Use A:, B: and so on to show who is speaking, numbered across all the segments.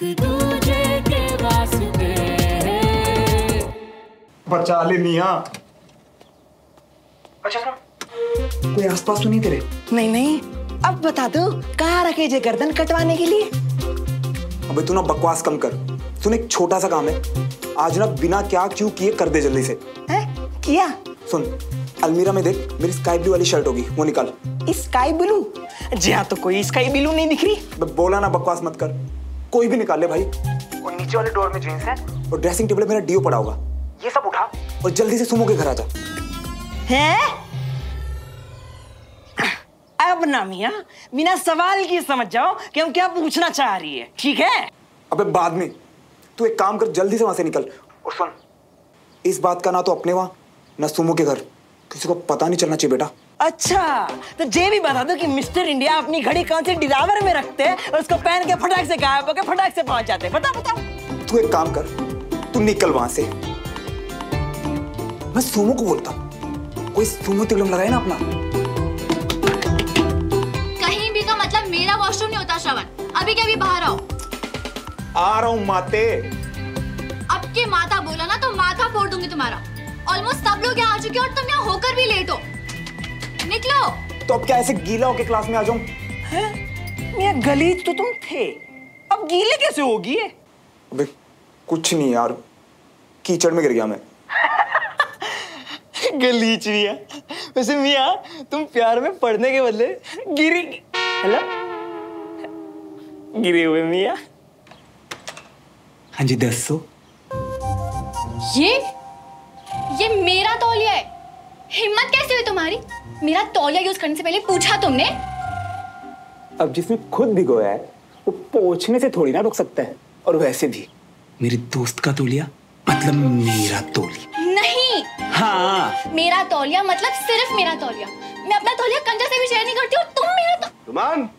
A: एक दूजे के वास्ते।
B: बचा ले मियां। अच्छा सुन, कोई आसपास तो नहीं तेरे?
C: नहीं, अब बता दो कहाँ रखे जे गर्दन कटवाने के लिए?
B: अबे तू ना बकवास कम कर। सुन, एक छोटा सा काम है, आज ना बिना क्या क्यों किए कर दे जल्दी से।
C: है? किया?
B: सुन, अलमीरा में देख, मेरी स्काई ब्लू वाली शर्ट होगी, वो निकाल।
C: Sky blue? जी हाँ, तो कोई स्काई ब्लू नहीं दिख रही।
B: बोला ना बकवास मत कर, कोई भी निकाल ले भाई। और नीचे वाले ड्रॉअर में जींस है और ड्रेसिंग टेबल में मेरा डीओ पड़ा होगा, ये सब उठा और जल्दी से सुमो के घर आ जा।
C: है? अब ना मियां, बिना सवाल की समझ जाओ कि हम क्या पूछना चाह रही है, ठीक है?
B: अबे बाद में, तू एक काम कर, जल्दी से वहां से निकल। और सुन, इस बात का ना तो अपने वहां ना सुमो के घर किसी को पता नहीं चलना चाहिए बेटा।
C: अच्छा, तो ये भी बता दो कि मिस्टर इंडिया अपनी घड़ी कौन से डिरावर में रखते हैं और उसको पहन के फटाक से गायब होकर फटाक से पहुंच जाते हैं? बताओ।
B: तू एक काम कर, तू निकल वहां से। मैं सुमो को बोलता, कोई सुमो तिगड़म लगाए ना अपना।
D: कहीं भी का मतलब मेरा वॉशरूम नहीं होता श्रवण। अभी के अभी बाहर आओ।
B: आ रहा हूं माते।
D: अब के माता बोला ना तो माथा फोड़ दूंगी तुम्हारा। ऑलमोस्ट सब लोग यहाँ आ चुके और तुम यहाँ होकर भी लेट हो। निकलो।
B: तो अब क्या ऐसे गीला होके क्लास में आ जाऊं?
C: मियां गलीज तो तुम थे, अब गीले कैसे होगी?
B: अबे कुछ नहीं यार, कीचड़ में गिर गया मैं।
C: गलीच मियां। वैसे मियां, तुम प्यार में पड़ने के बदले हेलो गिरे हुए मियां।
B: हाँ जी, 10
D: ये मेरा तौलिया है। हिम्मत कैसे हुई तुम्हारी? मेरा तौलिया यूज करने से पहले पूछा तुमने?
B: अब जिसने खुद भिगोया है वो पोंछने से थोड़ी ना रुक सकता है। और वैसे भी मेरे दोस्त का तौलिया मतलब मेरा तौलिया
D: नहीं।
B: हाँ,
D: मेरा तौलिया मतलब सिर्फ मेरा तौलिया। मैं अपना तौलिया कंजर से भी शेयर नहीं करती और तुम मेरा
E: रुमान,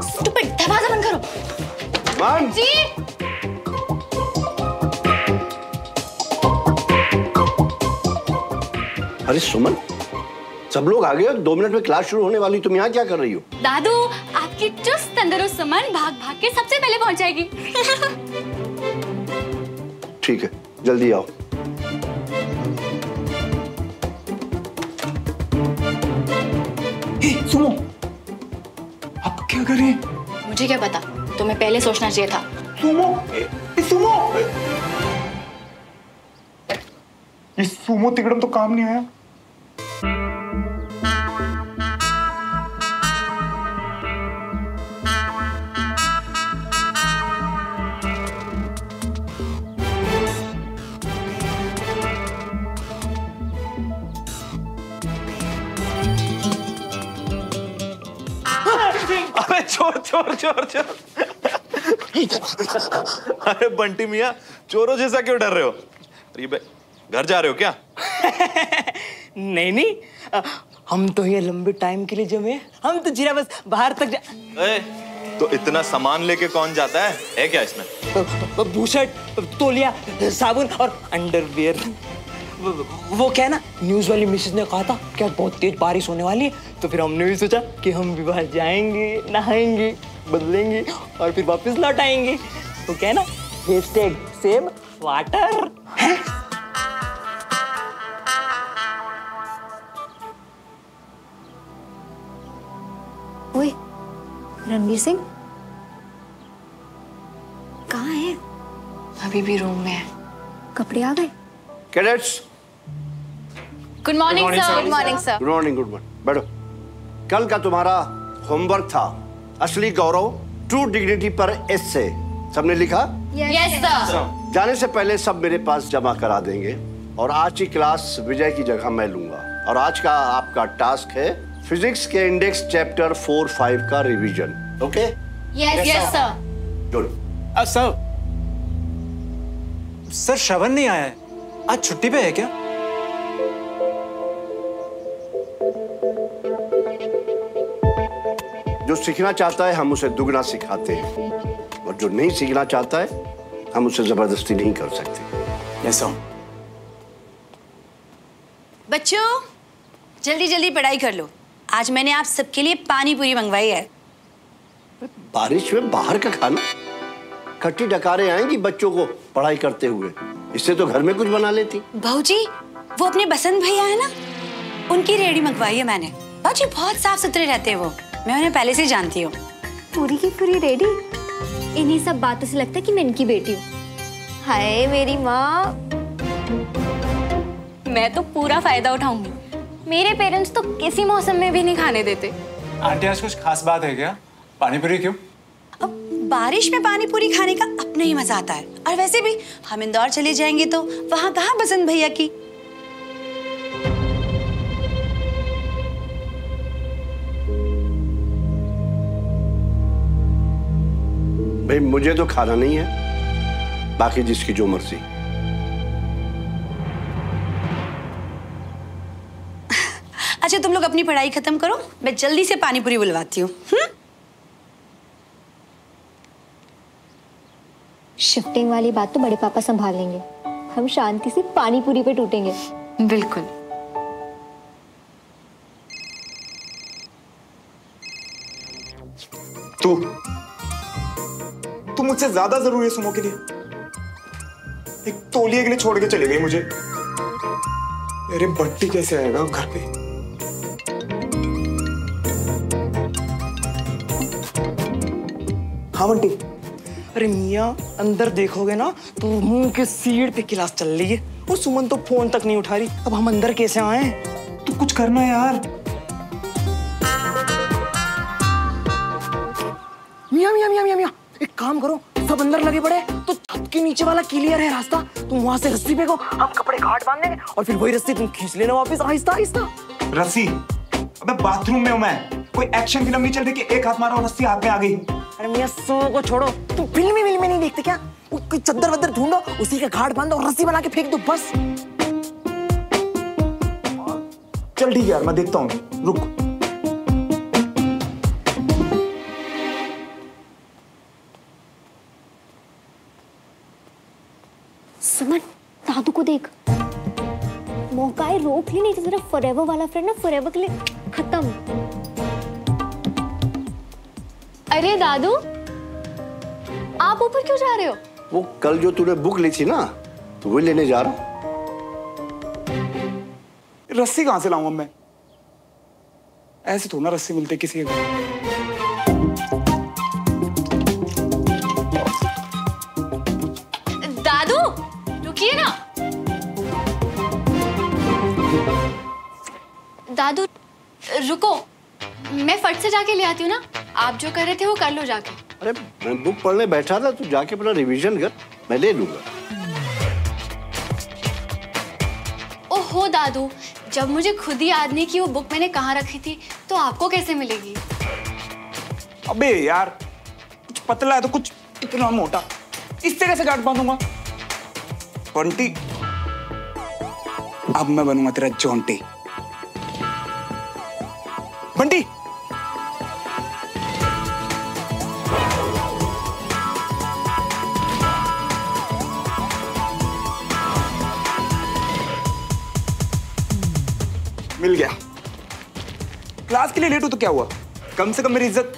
D: स्टूपिड, दरवाजा बंद करो।
E: रुमान
D: जी।
E: अरे सुमन, सब लोग आ गए, 2 मिनट में क्लास शुरू होने वाली, तुम यहाँ क्या कर रही हो?
D: दादू, आपकी चुस्त तंदुरुस्त सुमन भाग भाग के सबसे पहले पहुंच जाएगी।
E: ठीक है, जल्दी आओ।
B: सुनो, आप क्या कर रहे हैं?
D: मुझे क्या पता, तुम्हें पहले सोचना चाहिए था।
B: सुमो, सुमो, ये सुमो तिगड़म तो काम नहीं आया।
F: अबे चोर। अरे बंटी मियां, चोरों जैसा क्यों डर रहे हो? अरे घर जा रहे हो क्या?
C: नहीं, हम तो ये लंबे टाइम के लिए जमे, हम तो जीरा बस बाहर तक
F: तो इतना सामान लेके कौन जाता है क्या इसमें?
C: बुशर्ट, तौलिया, साबुन और अंडरवियर। वो क्या है ना, न्यूज वाली मिसेज ने कहा था क्या बहुत तेज बारिश होने वाली है, तो फिर हमने भी सोचा कि हम भी बाहर जाएंगे, नहाएंगे, बदलेंगे और फिर वापस लौट आएंगे। तो क्या है ना, #सेव वाटर।
D: ओए, रणवीर सिंह कहाँ है? अभी भी रूम में है। कपड़े आ गए?
E: Cadets,
D: good morning sir. Good morning sir.
E: Good morning. बैठो। कल का तुम्हारा होमवर्क था असली गौरव, ट्रू डिग्निटी पर एस्से। सबने लिखा?
D: Yes sir.
E: जाने से पहले सब मेरे पास जमा करा देंगे और आज की क्लास विजय की जगह मैं लूंगा। और आज का आपका टास्क है फिजिक्स के इंडेक्स चैप्टर 4-5 का revision. Okay?
D: Yes sir.
E: Good.
G: Sir Shravan नहीं आया है, आज छुट्टी पे है क्या?
E: जो सीखना चाहता है हम उसे दुगना सिखाते हैं और जो नहीं सीखना चाहता है हम उसे जबरदस्ती नहीं कर सकते।
G: Yes sir.
H: बच्चों, जल्दी जल्दी पढ़ाई कर लो, आज मैंने आप सबके लिए पानी पूरी मंगवाई है।
E: बारिश में बाहर का खाना? खट्टी डकारे आएंगी बच्चों को पढ़ाई करते हुए, इससे तो घर में कुछ बना लेती।
H: भाऊजी, वो अपने बसंत भैया है ना, उनकी रेहड़ी मंगवाई है मैंने। भाऊजी बहुत साफ सुथरे रहते हैं वो, मैं उन्हें पहले से जानती हूँ।
D: पूरी की पूरी रेडी? इन्हीं सब बातों से लगता है कि मैं इनकी बेटी हूँ। हाय मेरी माँ,
I: मैं तो पूरा फायदा उठाऊंगी। मेरे पेरेंट्स तो किसी मौसम में भी नहीं खाने देते।
G: आंटी आज कुछ खास बात है क्या? पानी पूरी क्यों?
H: अब बारिश में पानी पूरी खाने का अपना ही मजा आता है, और वैसे भी हम इंदौर चले जाएंगे तो वहाँ कहाँ बसंत भैया की।
E: भाई मुझे तो खाना नहीं है, बाकी जिसकी जो मर्जी।
H: अच्छा तुम लोग अपनी पढ़ाई खत्म करो, मैं जल्दी से पानी पूरी बुलवाती हूँ।
D: शिफ्टिंग वाली बात तो बड़े पापा संभाल लेंगे, हम शांति से पानी पूरी पे टूटेंगे।
I: बिल्कुल।
B: तू मुझसे ज्यादा जरूरी है सुमो के लिए। एक तौलिए के लिए छोड़ के चली गई मुझे। अरे बट्टी कैसे आएगा घर पे? हाँ बंटी।
C: अरे मियाँ, अंदर देखोगे ना तो मुंह के सीढ़ पे क्लास चल रही है। वो सुमन तो फोन तक नहीं उठा रही। अब हम अंदर कैसे आए?
B: तू कुछ करना है यार।
C: मियाँ मियाँ मियाँ मियाँ, एक काम करो, सब अंदर लगे पड़े तो छत के नीचे वाला क्लियर है रास्ता, तुम वहां से रस्सी फेंको, हम कपड़े घाट बांध देंगे और फिर वही रस्सी तुम खींच लेना वापस आहिस्ता आहिस्ता।
B: रस्सी? अबे बाथरूम में हूं मैं, कोई एक्शन फिल्म नहीं चल रही कि एक हाथ मारा और रस्सी हाथ में आ गई।
C: अरे मियाँ सो को छोड़ो, तुम फिल्म नहीं देखते क्या? कोई चद्दर वद्दर ढूंढो, उसी का घाट बांधो और रस्सी बना के फेंक दो बस।
B: चल ठीक है यार, मैं देखता हूँ, रुक।
D: सुमन, दादू को देख, मौका है, रोक ली, नहीं तो तेरा फॉरएवर वाला फ्रेंड ना फॉरएवर के लिए खत्म।
I: अरे दादू, आप ऊपर क्यों जा रहे हो?
E: वो कल जो तूने बुक ली थी ना, तो वो लेने जा रहा हूं।
B: रस्सी कहां से लाऊंगा मैं? ऐसे थोड़ा ना रस्सी मिलती किसी को।
I: दादू रुकिए ना।
D: दादू रुको, मैं फट से जाके ले आती हूँ ना, आप जो कर रहे थे वो कर लो जाके।
E: अरे मैं बुक पढ़ने बैठा था, तू जाके अपना रिवीजन कर, मैं ले लूंगा।
D: ओहो दादू, जब मुझे खुद ही याद नहीं कि वो बुक मैंने कहाँ रखी थी तो आपको कैसे मिलेगी?
B: अबे यार, कुछ पतला है तो कुछ इतना मोटा, इससे कैसे गांठ बांधूंगा? बंटी, अब मैं बनूंगा तेरा जोंटी। बंटी, मिल गया। क्लास के लिए लेट हो तो क्या हुआ, कम से कम मेरी इज्जत।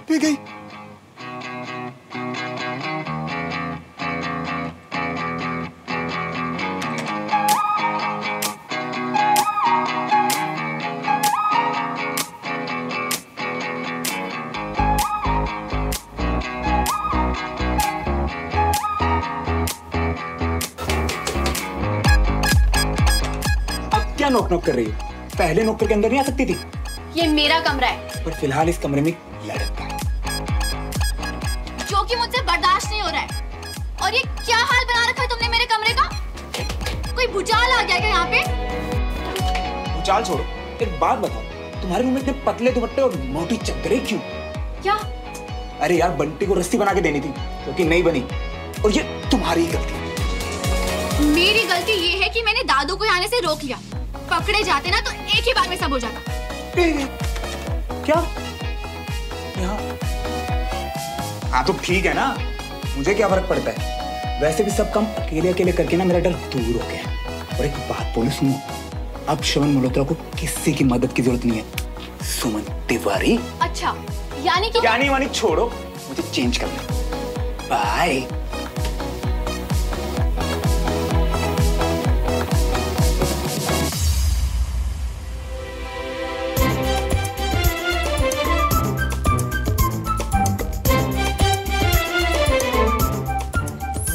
B: पी गई। नोक नोक कर रही है, पहले नोक करके अंदर नहीं आ सकती थी?
D: ये मेरा कमरा है,
B: पर फिलहाल इस कमरे में लड़का है
D: जो कि मुझसे बर्दाश्त नहीं हो रहा है। और ये क्या हाल बना रखा है तुमने मेरे कमरे का? कोई भूचाल आ गया क्या यहाँ पे?
B: भूचाल छोड़ो, एक बात बताओ, तुम्हारे रूम में इतने पतले दुपट्टे और मोटी चद्दरें क्यों?
D: क्या?
B: अरे यार, बंटी को रस्सी बना के देनी थी, क्योंकि नहीं बनी, और ये तुम्हारी गलती।
D: मेरी गलती ये है कि मैंने दादू को आने से रोक लिया। पकड़े जाते ना तो एक ही बार में सब हो जाता।
B: क्या? यहाँ हाँ तो ठीक है ना, मुझे क्या फर्क पड़ता है। वैसे भी सब काम अकेले अकेले करके ना मेरा डर दूर हो गया। और एक बात बोलूं सुनो, अब श्रवण मल्होत्रा को किसी की मदद की जरूरत नहीं है। सुमन तिवारी।
D: अच्छा, यानी कि
B: यानी वानी छोड़ो, मुझे चेंज करना। बाय।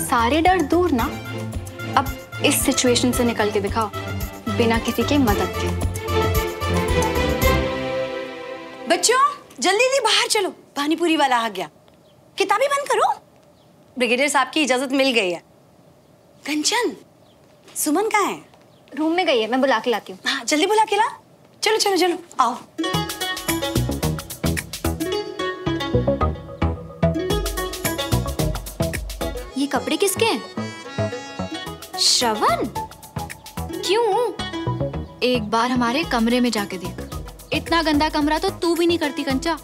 I: सारे डर दूर ना, अब इस सिचुएशन से निकल के दिखाओ बिना किसी के मदद के।
H: बच्चों जल्दी जल्दी बाहर चलो, पानी पूरी वाला आ गया। किताबें बंद करो, ब्रिगेडियर साहब की इजाजत मिल गई है। कंचन, सुमन कहाँ है?
I: रूम में गई है, मैं बुला के लाती हूँ।
H: हाँ जल्दी बुला के ला। चलो चलो चलो आओ।
D: ये कपड़े किसके हैं? श्रवण, क्यों? एक बार हमारे कमरे में जाके देख, इतना गंदा कमरा तो तू भी नहीं करती कंचा।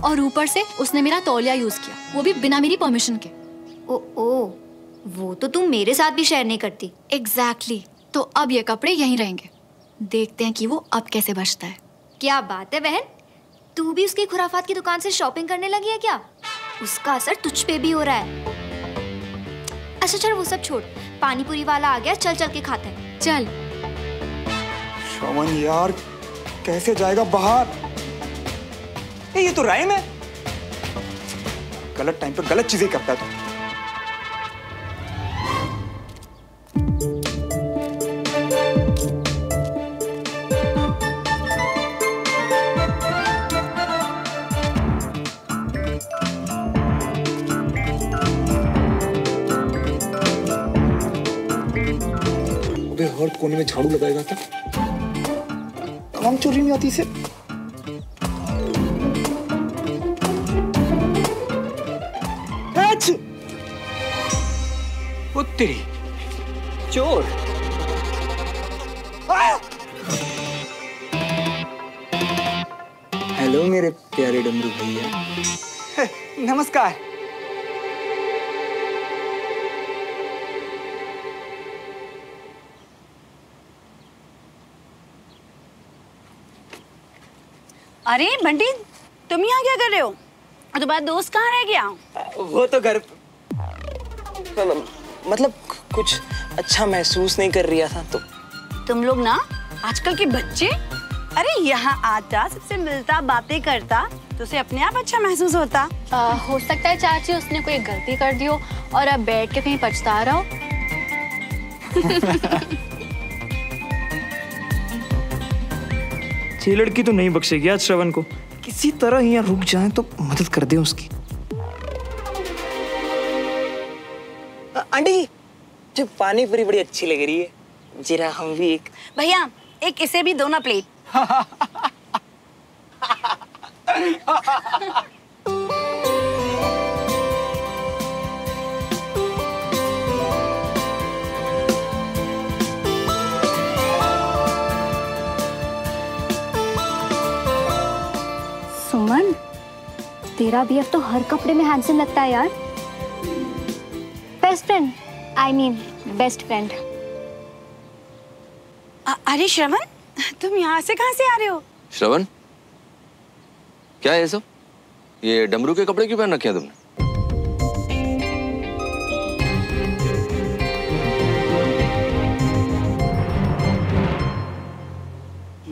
D: और ऊपर से उसने मेरा तौलिया यूज किया, वो भी बिना मेरी परमिशन के।
I: ओ, वो तो तुम मेरे साथ भी शेयर नहीं करती।
D: एग्जैक्टली। तो अब ये कपड़े यहीं रहेंगे, देखते हैं कि वो अब कैसे बचता है।
I: क्या बात है बहन, तू भी उसकी खुराफात की दुकान से शॉपिंग करने लगी है क्या? उसका असर तुझ पे भी हो रहा है। अच्छा चल वो सब छोड़, पानी पूरी वाला आ गया, चल चल के खाते हैं।
D: चल।
B: श्रवण यार कैसे जाएगा बाहर? ये तो राइम है। गलत टाइम पे गलत चीजें करता है तू। हर कोने में झाड़ू लगाएगा क्या? तमाम चोरी नहीं आती इसे। वो तेरी
C: चोर।
B: हेलो मेरे प्यारे डमरू भैया। नमस्कार।
H: अरे बंटी, तुम यहाँ क्या कर रहे हो? और तुम्हारा दोस्त कहाँ रह गया?
C: वो तो घर, मतलब कुछ अच्छा महसूस नहीं कर रहा था तो।
H: तुम लोग ना आजकल के बच्चे, अरे यहाँ आता सबसे मिलता बातें करता तो उसे अपने आप अच्छा महसूस होता।
I: हो सकता है चाची उसने कोई गलती कर दी हो और अब बैठ के कहीं पछता रहा हो।
C: ये लड़की तो नहीं बख्शेगी आज श्रवण को। किसी तरह यहाँ रुक जाए तो मदद कर दे उसकी। आंटी जो पानी पूरी बड़ी अच्छी लग रही है, जरा हम भी एक।
H: भैया एक इसे भी दो ना प्लेट।
I: सुमन, तेरा बीएफ तो हर कपड़े में हैंडसम लगता है यार। Best friend, I mean best friend.
H: अरे श्रवण, तुम यहाँ से कहाँ से आ रहे हो?
J: श्रवण, क्या है ये सब? ये डमरू के कपड़े क्यों पहन रखे हैं तुमने?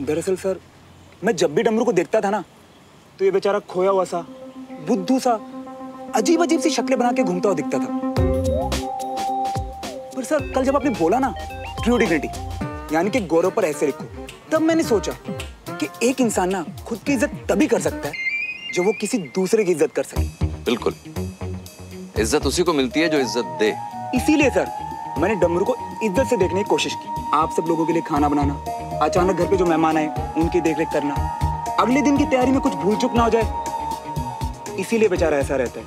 B: दरअसल सर, मैं जब भी डमरू को देखता था ना तो ये बेचारा खोया हुआ सा, बुद्धू सा, अजीब अजीब सी शक्लें बना के घूमता हुआ दिखता था। पर सर कल जब आपने बोला ना ट्रू डिग्निटी, यानी कि गौरव पर ऐसे लिखो, तब मैंने सोचा कि एक इंसान ना खुद की इज्जत तभी कर सकता है जो वो किसी दूसरे की इज्जत कर सके।
J: बिल्कुल, इज्जत उसी को मिलती है जो इज्जत दे।
B: इसीलिए सर मैंने डमरू को इज्जत से देखने की कोशिश की। आप सब लोगों के लिए खाना बनाना, अचानक घर पे जो मेहमान आए उनकी देखरेख करना, अगले दिन की तैयारी में कुछ भूल चूक ना हो जाए, इसीलिए बेचारा ऐसा रहता है।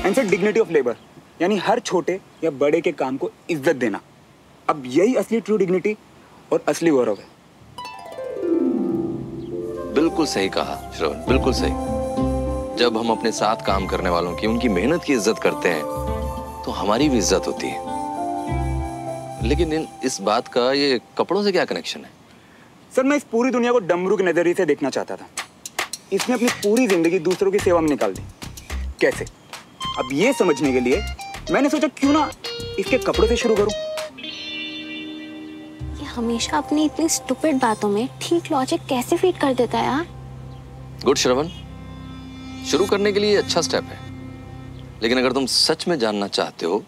B: And sir dignity of labour, यानी हर छोटे या बड़े के काम को इज्जत देना। अब यही असली ट्रू डिग्निटी और असली गौरव है।
J: बिल्कुल सही कहा श्रवण, बिल्कुल सही। जब हम अपने साथ काम करने वालों की, उनकी मेहनत की इज्जत करते हैं तो हमारी भी इज्जत होती है। लेकिन इस बात का ये कपड़ों से क्या कनेक्शन है?
B: सर मैं इस पूरी दुनिया को डमरू के नजरिए से देखना चाहता था। इसने अपनी पूरी जिंदगी दूसरों की सेवा में निकाल दी। कैसे? अब ये समझने के लिए मैंने सोचा क्यों ना इसके कपड़ों से शुरू करूं।
K: ये हमेशा अपनी इतनी स्टूपिड बातों में ठीक लॉजिक कैसे फिट कर देता है यार।
J: गुड श्रवण, शुरू करने के लिए अच्छा स्टेप है, लेकिन अगर तुम सच में जानना चाहते हो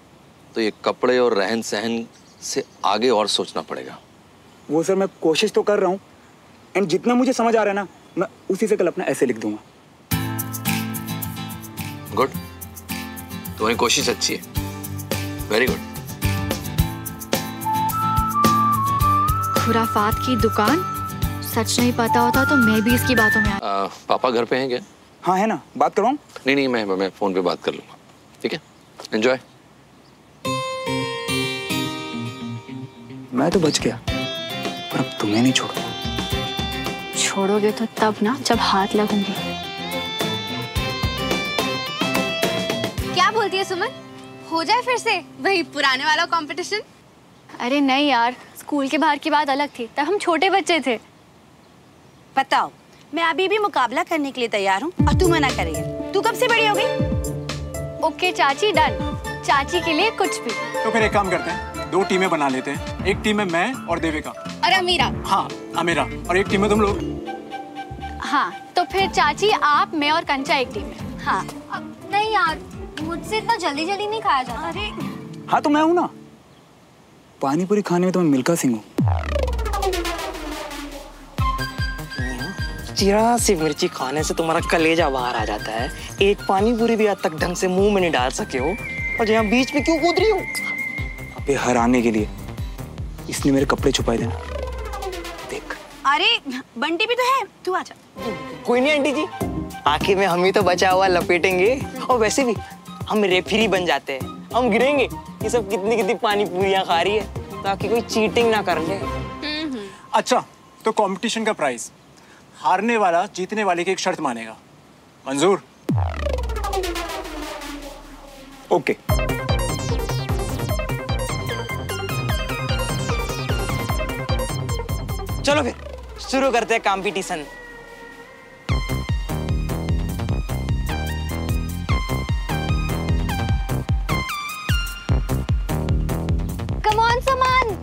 J: तो ये कपड़े और रहन सहन से आगे और सोचना पड़ेगा।
B: वो सर मैं कोशिश तो कर रहा हूँ, एंड जितना मुझे समझ आ रहा है ना मैं उसी से कल अपना ऐसे लिख दूंगा।
J: गुड, तुम्हारी कोशिश अच्छी है, वेरी गुड।
D: खुराफात की दुकान, सच नहीं पता होता तो मैं भी इसकी बातों में
J: पापा घर पे हैं क्या?
B: हाँ है ना, बात करवाऊं?
J: नहीं, मैं फोन पे बात कर लूंगा। ठीक है, एंजॉय।
B: मैं तो बच गया, पर अब तुम्हें नहीं छोड़ूंगा।
K: छोड़ोगे तो तब ना जब हाथ लगूंगी।
I: क्या बोलती है सुमन? हो जाए फिर से वही पुराने वाला कंपटीशन?
D: अरे नहीं यार, स्कूल के बाहर की बात अलग थी, तब हम छोटे बच्चे थे।
H: बताओ, मैं अभी भी मुकाबला करने के लिए तैयार हूँ और तू मना करेगी। तू कब से बड़ी हो गई?
D: ओके चाची, डन। चाची के लिए कुछ भी।
G: तो फिर एक काम करते हैं, 2 टीमें बना लेते हैं। एक टीम में मैं और देविका।
I: और अमीरा।
G: हाँ, अमीरा। और एक टीम में तुम लोग।
D: हाँ, तो फिर चाची, आप, मैं और कंचा एक टीम में।
H: हाँ।
I: नहीं यार, मुझसे इतना जल्दी जल्दी नहीं खाया जाता।
H: अरे
B: हाँ तो मैं हूँ ना, पानी पूरी खाने में तो मैं मिल्खा सिंह हूँ।
C: जीरा सी मिर्ची खाने से तुम्हारा कलेजा बाहर आ जाता है। एक पानी पूरी भी आज तक ढंग से मुंह में नहीं डाल सके हो, और यहाँ बीच में क्यों कूद रही हो?
B: अबे हराने के लिए इसने मेरे कपड़े छुपाए थे ना, देख।
H: अरे बंटी भी तो है, तू आजा।
C: कोई नहीं आंटी जी, आखिर में हम ही तो बचा हुआ लपेटेंगे। और वैसे भी हम रेफरी बन जाते हैं, हम गिरेंगे। ये सब कितनी कितनी पानी पूरियां खा रही है, ताकि कोई चीटिंग ना कर ले।
G: अच्छा, तो कंपटीशन का प्राइस, हारने वाला जीतने वाले की एक शर्त मानेगा। मंजूर?
B: ओके।
C: चलो फिर शुरू करते हैं कंपटीशन।
I: कम ऑन समान।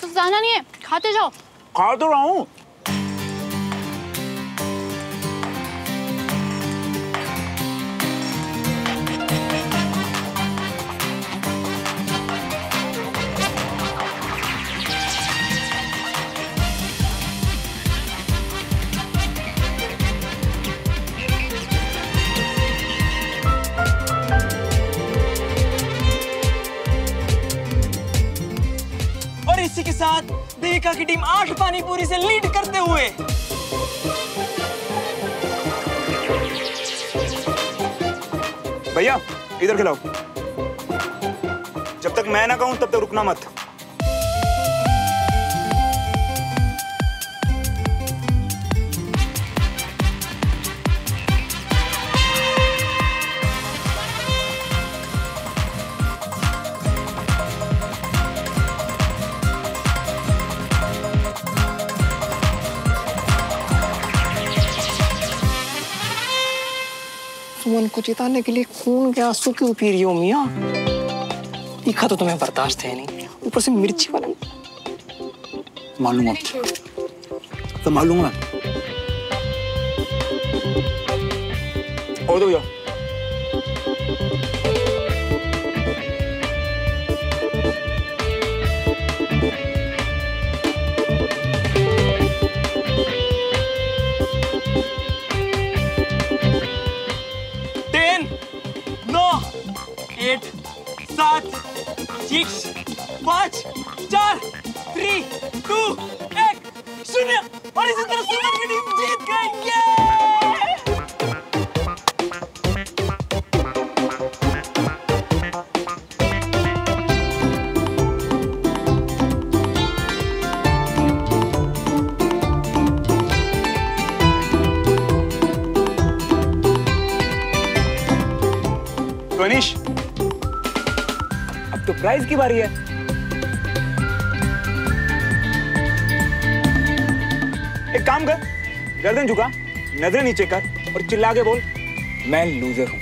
D: जाना नहीं है, खाते जाओ।
B: खा तो रहा हूँ।
C: और इसी के साथ देविका की टीम 8 पानी पूरी से लीड करते हुए
B: भैया इधर खिलाओ। जब तक मैं ना कहूं तब तक रुकना मत।
C: सुमन को चिताने के लिए खून के आंसू क्यों पी रही हो मियां? तीखा तो तुम्हें बर्दाश्त है नहीं, ऊपर से मिर्ची वाला।
B: मालूम तो मालूम है। और दो भैया।
C: 6 5 4 3 2 1 0 और इसी तरह सुमन की टीम जीत गई।
B: अनीश, अब तो प्राइज की बारी है। एक काम कर, गर्दन झुका, नजर नीचे कर और चिल्ला के बोल, मैं लूजर हूं।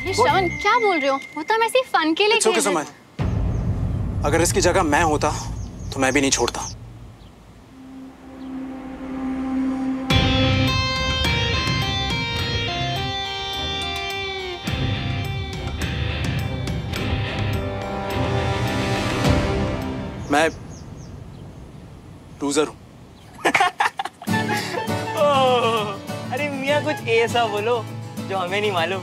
K: ये श्रवण क्या बोल रहे हो? वो तो हम ऐसे ही फन के लिए
G: It's okay, सुमन। अगर इसकी जगह मैं होता तो मैं भी नहीं छोड़ता। मैं लूजर हूं।
C: अरे मियाँ कुछ ऐसा बोलो जो हमें नहीं मालूम।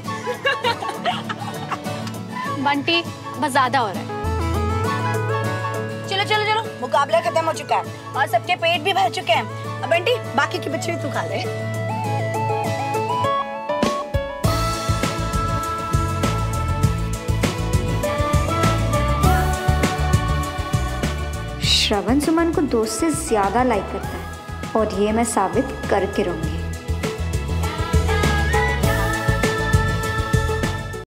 K: बंटी बस ज्यादा हो रहा है।
H: चलो चलो चलो, मुकाबला खत्म हो चुका है और सबके पेट भी भर चुके हैं। अब बंटी बाकी के बच्चे भी तू खा ले।
I: श्रवण सुमन को दोस्त से ज्यादा लाइक करता है और ये मैं साबित करके रहूंगी।